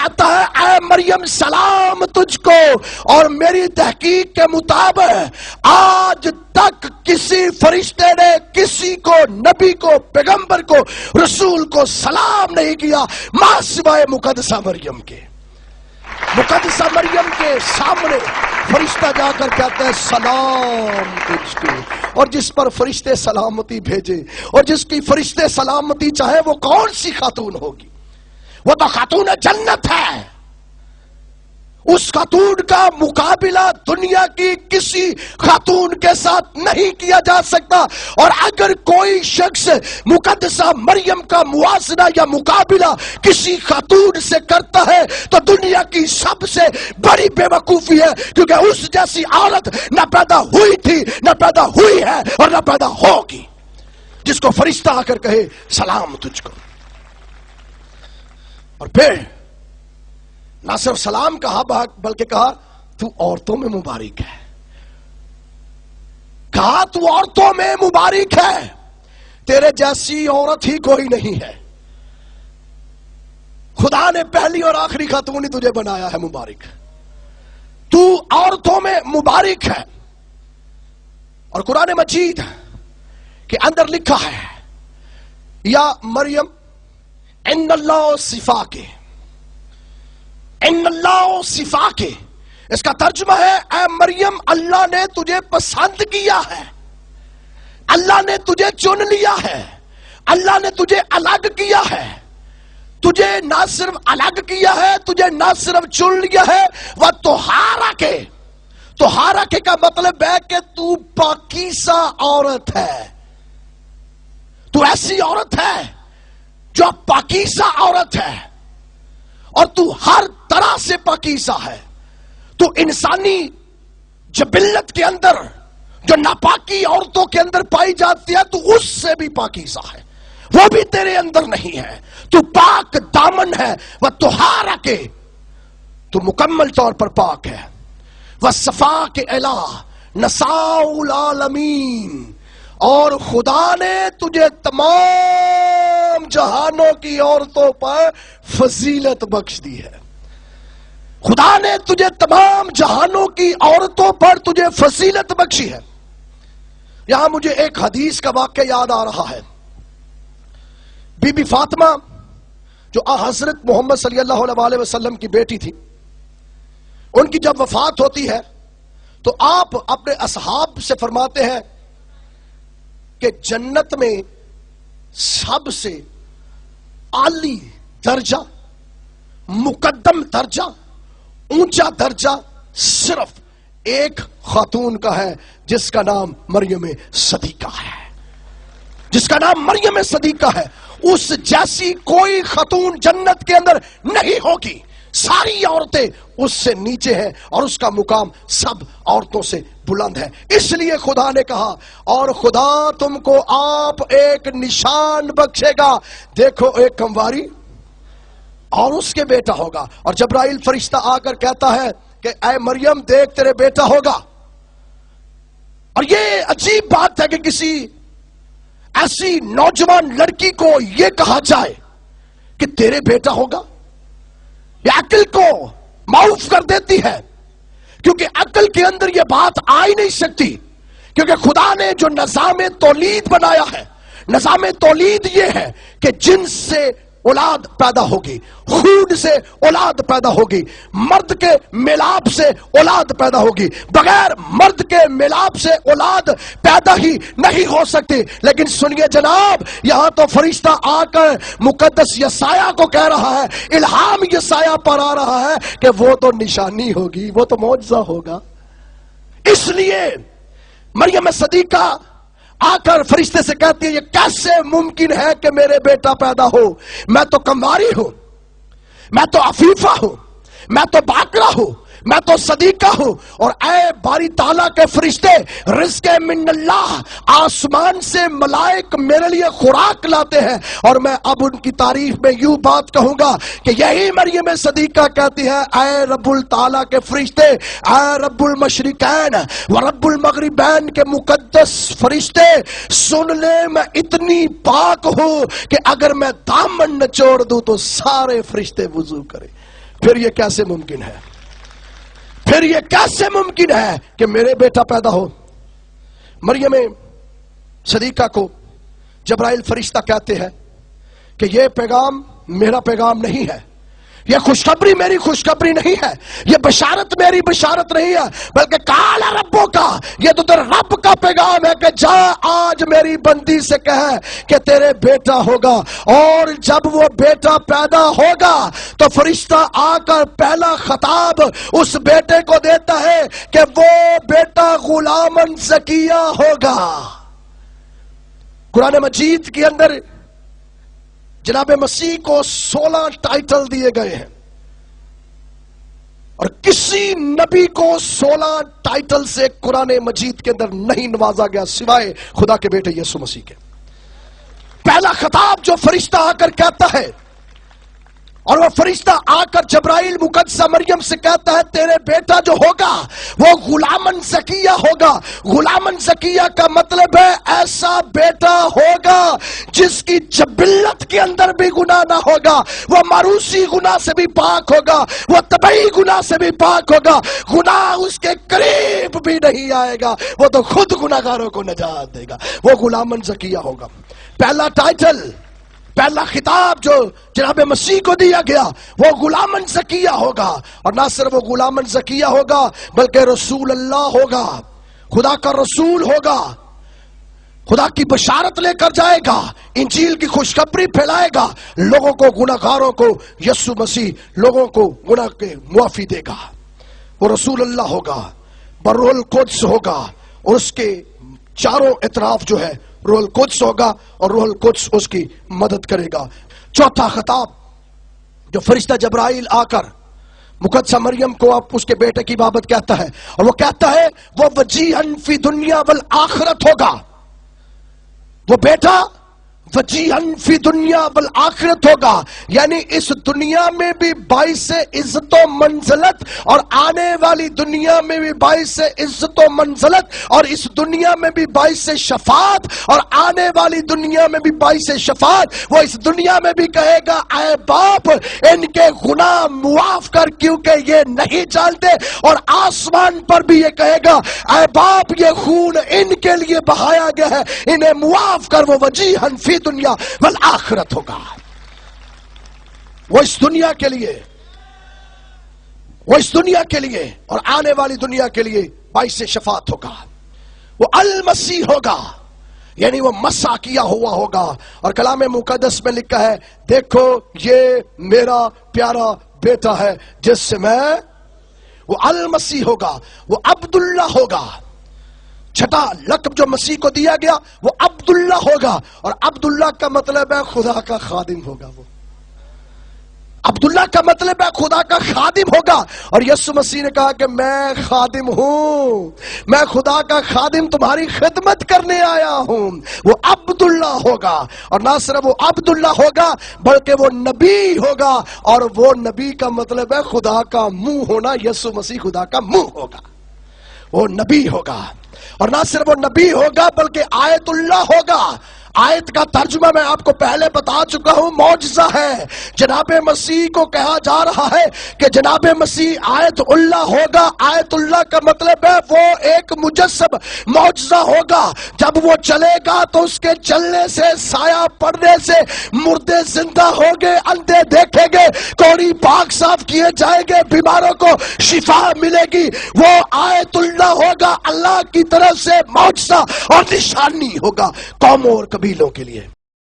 کہتا ہے اے مریم سلام تجھ کو، اور میری تحقیق کے مطابق آج تک کسی فرشتے نے کسی کو، نبی کو، پیغمبر کو، رسول کو سلام نہیں کیا ماں سوائے مقدسہ مریم کے۔ مقدسہ مریم کے سامنے فرشتہ جا کر کہتا ہے سلام تجھ کو، اور جس پر فرشتے سلامتی بھیجے اور جس کی فرشتے سلامتی چاہے وہ کون سی خاتون ہوگی؟ وہ تو خاتون جنت ہے۔ اس خاتون کا مقابلہ دنیا کی کسی خاتون کے ساتھ نہیں کیا جا سکتا، اور اگر کوئی شخص مقدسہ مریم کا موازنہ یا مقابلہ کسی خاتون سے کرتا ہے تو دنیا کی سب سے بڑی بے وقوفی ہے، کیونکہ اس جیسی عورت نہ پیدا ہوئی تھی، نہ پیدا ہوئی ہے، اور نہ پیدا ہوگی، جس کو فرشتہ آ کر کہے سلام تجھ کو۔ اور پھر نہ صرف سلام کہا بلکہ کہا تو عورتوں میں مبارک ہے، کہا تو عورتوں میں مبارک ہے، تیرے جیسی عورت ہی کوئی نہیں ہے، خدا نے پہلی اور آخری خاتون ہی تجھے بنایا ہے، مبارک تو عورتوں میں مبارک ہے۔ اور قرآن مجید کے اندر لکھا ہے یا مریم ان اللہ صفا کے، ان اللہ صفا کے، اس کا ترجمہ ہے اے مریم اللہ نے تجھے پسند کیا ہے، اللہ نے تجھے چن لیا ہے، اللہ نے تجھے الگ کیا ہے، تجھے نہ صرف الگ کیا ہے، تجھے نہ صرف چن لیا ہے، وہ طہارا کے، طہارا کے کا مطلب ہے کہ تو پاکیزہ عورت ہے، تو ایسی عورت ہے جو پاکیزہ عورت ہے، اور تو ہر طرح سے پاکیزہ ہے، تو انسانی جبلت کے اندر جو ناپاکی عورتوں کے اندر پائی جاتی ہے تو اس سے بھی پاکیزہ ہے، وہ بھی تیرے اندر نہیں ہے، تو پاک دامن ہے، وہ طہارا کے، تو مکمل طور پر پاک ہے، وہ صفا کے الہ نساء العالمین، اور خدا نے تجھے تمام جہانوں کی عورتوں پر فضیلت بخش دی ہے، خدا نے تجھے تمام جہانوں کی عورتوں پر تجھے فضیلت بخشی ہے۔ یہاں مجھے ایک حدیث کا واقعہ یاد آ رہا ہے، بی بی فاطمہ جو حضرت محمد صلی اللہ علیہ وسلم کی بیٹی تھی، ان کی جب وفات ہوتی ہے تو آپ اپنے اصحاب سے فرماتے ہیں کہ جنت میں سب سے عالی درجہ، مقدم درجہ، اونچا درجہ صرف ایک خاتون کا ہے، جس کا نام مریم صدیقہ ہے، جس کا نام مریم صدیقہ ہے، اس جیسی کوئی خاتون جنت کے اندر نہیں ہوگی، ساری عورتیں اس سے نیچے ہیں اور اس کا مقام سب عورتوں سے بلند ہے۔ اس لیے خدا نے کہا اور خدا تم کو آپ ایک نشان بخشے گا، دیکھو ایک کنواری اور اس کے بیٹا ہوگا، اور جبرائیل فرشتہ آ کر کہتا ہے کہ اے مریم دیکھ تیرے بیٹا ہوگا، اور یہ عجیب بات ہے کہ کسی ایسی نوجوان لڑکی کو یہ کہا جائے کہ تیرے بیٹا ہوگا، یہ عقل کو معاف کر دیتی ہے، کیونکہ عقل کے اندر یہ بات آ ہی نہیں سکتی، کیونکہ خدا نے جو نظام تولید بنایا ہے، نظام تولید یہ ہے کہ جن سے اولاد پیدا ہوگی، خون سے اولاد پیدا ہوگی، مرد کے ملاپ سے اولاد پیدا ہوگی، بغیر مرد کے ملاپ سے اولاد پیدا ہی نہیں ہو سکتی۔ لیکن سنیے جناب، یہاں تو فرشتہ آ کر مقدس یسایہ کو کہہ رہا ہے، الہام یسایہ پر آ رہا ہے کہ وہ تو نشانی ہوگی، وہ تو معجزہ ہوگا۔ اس لیے مریم صدیقہ آ کر فرشتے سے کہتی ہے یہ کیسے ممکن ہے کہ میرے بیٹا پیدا ہو، میں تو کنواری ہوں، میں تو عفیفہ ہوں، میں تو باکرہ ہوں، میں تو صدیقہ ہوں، اور اے باری تعالیٰ کے فرشتے، رزق من اللہ، آسمان سے ملائک میرے لیے خوراک لاتے ہیں، اور میں اب ان کی تعریف میں یوں بات کہوں گا کہ یہی مریم صدیقہ کہتی ہے اے رب التعالیٰ کے فرشتے، اے رب المشرقین و رب المغربین کے مقدس فرشتے، سن لے میں اتنی پاک ہوں کہ اگر میں دامن نچوڑ دوں تو سارے فرشتے وضو کریں، پھر یہ کیسے ممکن ہے؟ پھر یہ کیسے ممکن ہے کہ میرے بیٹا پیدا ہو؟ مریم صدیقہ کو جبرائیل فرشتہ کہتے ہیں کہ یہ پیغام میرا پیغام نہیں ہے، یہ خوشخبری میری خوشخبری نہیں ہے، یہ بشارت میری بشارت نہیں ہے، بلکہ قال ربو کا، یہ تو تیرے رب کا پیغام ہے کہ جا آج میری بندی سے کہے کہ تیرے بیٹا ہوگا، اور جب وہ بیٹا پیدا ہوگا تو فرشتہ آ کر پہلا خطاب اس بیٹے کو دیتا ہے کہ وہ بیٹا غلامن زکیہ ہوگا۔ قرآن مجید کے اندر جناب مسیح کو 16 ٹائٹل دیے گئے ہیں، اور کسی نبی کو 16 ٹائٹل سے قرآن مجید کے اندر نہیں نوازا گیا سوائے خدا کے بیٹے یسوع مسیح کے۔ پہلا خطاب جو فرشتہ آ کر کہتا ہے، اور وہ فرشتہ آ کر جبرائیل مقدسہ مریم سے کہتا ہے تیرے بیٹا جو ہوگا وہ غلامن زکیہ ہوگا۔ غلامن زکیہ کا مطلب ہے ایسا بیٹا ہوگا جس کی جبلت کے اندر بھی گناہ نہ ہوگا، وہ معروسی گناہ سے بھی پاک ہوگا، وہ طبعی گناہ سے بھی پاک ہوگا، گناہ اس کے قریب بھی نہیں آئے گا، وہ تو خود گناہگاروں کو نجات دے گا، وہ غلامن زکیہ ہوگا۔ پہلا ٹائٹل، پہلا خطاب جو جناب مسیح کو دیا گیا وہ غلامن زکیہ ہوگا، اور نہ صرف وہ غلامن زکیہ ہوگا بلکہ رسول اللہ ہوگا، خدا کا رسول ہوگا، خدا کی بشارت لے کر جائے گا، انجیل کی خوشخبری پھیلائے گا، لوگوں کو، گناہگاروں کو یسوع مسیح لوگوں کو گناہ کے معافی دے گا۔ وہ رسول اللہ ہوگا، بروح القدس ہوگا، اور اس کے چاروں اطراف جو ہے روح القدس ہوگا، اور روح القدس اس کی مدد کرے گا۔ چوتھا خطاب جو فرشتہ جبرائیل آ کر مقدسہ مریم کو اب اس کے بیٹے کی بابت کہتا ہے، اور وہ کہتا ہے وہ وجیہن فی دنیا والآخرت ہوگا، وہ بیٹا وجیہن فی دنیا والآخرت ہوگا، یعنی اس دنیا میں بھی باعث عزت و منزلت، اور آنے والی دنیا میں بھی باعث عزت و منزلت، اور اس دنیا میں بھی باعث شفاعت، اور آنے والی دنیا میں بھی باعث شفاعت۔ وہ اس دنیا میں بھی کہے گا اے باپ ان کے گناہ معاف کر کیونکہ یہ نہیں جانتے، اور آسمان پر بھی یہ کہے گا اے باپ یہ خون ان کے لیے بہایا گیا ہے، انہیں معاف کر۔ وہ وجیہن فی دنیا والآخرت ہوگا، وہ اس دنیا کے لیے، وہ اس دنیا کے لیے اور آنے والی دنیا کے لیے باعث شفاعت ہوگا۔ وہ المسیح ہوگا، یعنی وہ مسح کیا ہوا ہوگا، اور کلام مقدس میں لکھا ہے دیکھو یہ میرا پیارا بیٹا ہے جس سے میں، وہ المسیح ہوگا، وہ عبداللہ ہوگا۔ چھٹا لقب جو مسیح کو دیا گیا وہ عبداللہ ہوگا، اور عبداللہ کا مطلب ہے خدا کا خادم ہوگا۔ وہ عبداللہ کا مطلب ہے خدا کا خادم ہوگا، اور یسوع مسیح نے کہا کہ میں خادم ہوں، میں خدا کا خادم تمہاری خدمت کرنے آیا ہوں۔ وہ عبداللہ ہوگا، اور نہ صرف وہ عبداللہ ہوگا بلکہ وہ نبی ہوگا، اور وہ نبی کا مطلب ہے خدا کا منہ ہونا۔ یسوع مسیح خدا کا منہ ہوگا، وہ نبی ہوگا، اور نہ صرف وہ نبی ہوگا بلکہ آیت اللہ ہوگا۔ آیت کا ترجمہ میں آپ کو پہلے بتا چکا ہوں، معجزہ ہے۔ جناب مسیح کو کہا جا رہا ہے کہ جناب مسیح آیت اللہ ہوگا۔ آیت اللہ کا مطلب ہے وہ ایک مجسم معجزہ ہوگا، جب وہ چلے گا تو اس کے چلنے سے، سایہ پڑنے سے مردے زندہ ہوں گے، اندھے دیکھیں گے، کوڑی پاک صاف کیے جائیں گے، بیماروں کو شفا ملے گی۔ وہ آیت اللہ ہوگا، اللہ کی طرف سے معجزہ اور نشانی ہوگا قوموں اور قبیلوں کے لیے۔